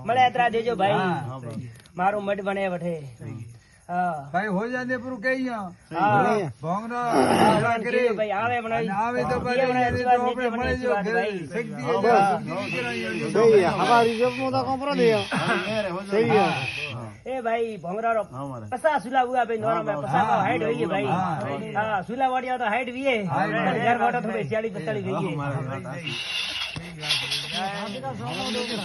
મળે ત્રા દેજો ભાઈ મારું મઢ બને વઠે ભાઈ હો જાને પૂરું કઈ ભોંગનો ભાઈ આવે પણ આવે તો આપણે મળી જો हमारी जब मोदा कपड़ा दिया सही है ए भाई भोंगरारो 50 सुला हुआ भाई नोरा में 50 का हाइट होई है भाई हां सुला वाडिया तो हाइट भी है घर वाटा तो 40 45 गई है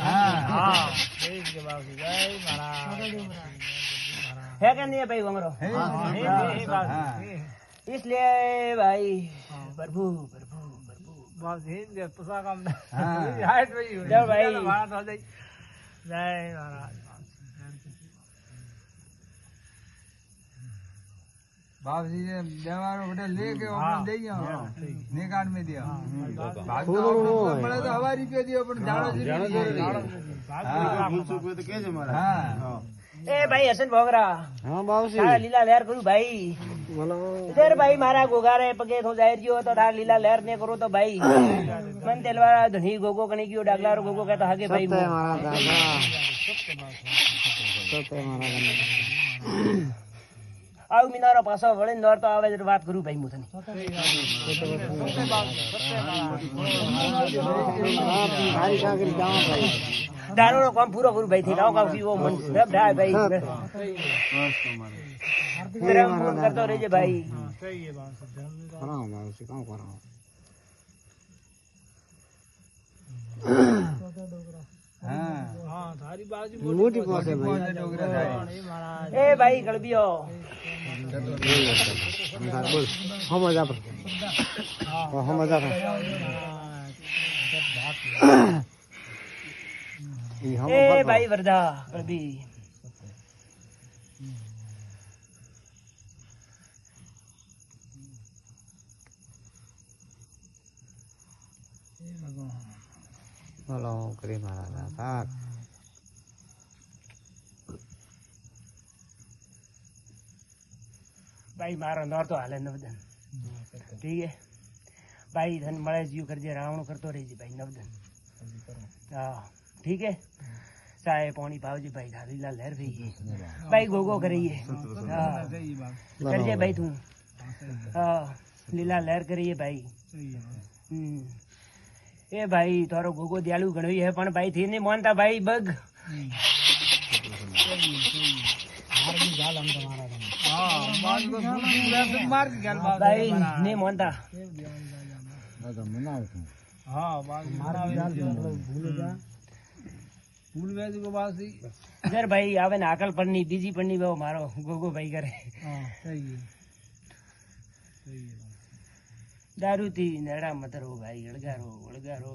हां ठीक के बाबू जय महाराज है क्या नहीं है भाई भोंगरो इसलिए भाई प्रभु प्रभु प्रभु बस ये पसा काम हाइट भाई जय भाई महाराज हो जाए जय महाराज बाप जी ने देवारो बेटा लेके अपन दे निकाल में दिया भाग तो बड़े तो हवारी पे दियो अपन जानो जी तो कैसे मारा हां ए भाई हसन भोगरा हां बाबू जी लीला लहर करू भाई बोलो इधर भाई मारा गोगारे पगे थो जाहिर जियो तो थार लीला लहर ने करो तो भाई मन तेलवारा धनी गोगो कणी कियो डागलारो गोगो कहता हगे भाई सत्य मारा दादा सत्य मारा आउ मिनारो पासो वळे नोर तो आवे जर बात करू भाई मुथनी भाई सागरी गांव भाई दारो रो काम पूरा करू भाई थी लाओ का वो मन सब ढाय भाई तेरा फोन करतो रहे भाई सही है बात करा मैं उसे काम कर रहा हूं हां थारी बाजू मोटी पास है भाई ए भाई गलबियो बोल हम मजा पर हम मजा पर ए भाई वरदा गलबी हेलो करे मारा दादा भाई मारो नौर तो हाले नवदन ठीक है भाई धन मळे जीव कर जे रावण करतो रही जी भाई नवदन हां ठीक है चाय पानी पाव जी भाई धारीला लहर भी भाई गोगो करिए हां कर जे भाई तू हां लीला लहर करिए भाई ए भाई तारो गोगो दयालु गणवी है पण भाई थी नहीं मानता भाई बग भाई नहीं मानता जर भाई आवे ने आकल पड़नी बीजी पड़नी वो मारो गोगो भाई करे दारू थी नेड़ा मतर हो भाई अड़गारो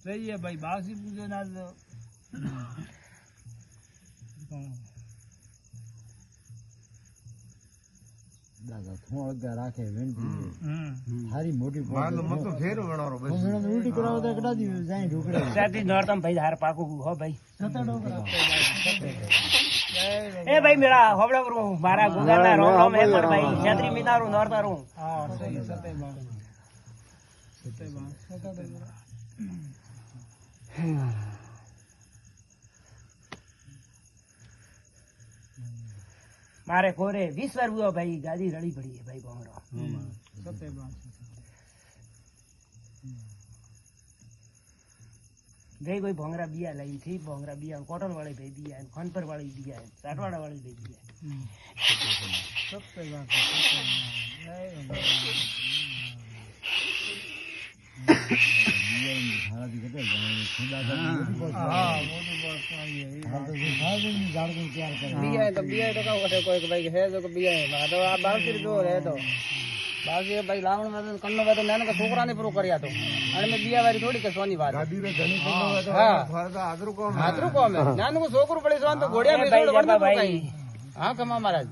सही है भाई बासी पूजे ना दादा थोड़ा क्या राखे वेंटी थारी मोटी मान लो मत फेर गणारो बस उल्टी कराओ तो एकड़ा दी जाई ढोकड़े साथी नॉर्थम भाई हार पाको हो भाई ए भाई मेरा होबड़ा करू मारा गुगाना रोम रोम है पर भाई छतरी मिनारू नॉर्थारू हां सही सते बात मारे कोरे 20 बार हुआ भाई गाड़ी रड़ी पड़ी है भाई भोंगरो सते बात गई कोई भोंगरा बिया लाई थी भोंगरा बिया कॉटन वाले भाई बिया है खनपर वाली बिया है साटवाड़ा वाली भाई बिया सते बात बाकी भाई लावण में कन्नो में तो नाना का छोकरा ने पूरो करया तो अने में बिया वाली थोड़ी के सोनी बात गाड़ी रे घणी कन्नो में तो फरदा हादरू को में नानो को छोकरो पड़ी सोन तो घोड़िया में छोड़ वरना भाई हां कमा महाराज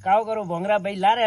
काव करो भोंगरा भाई लारे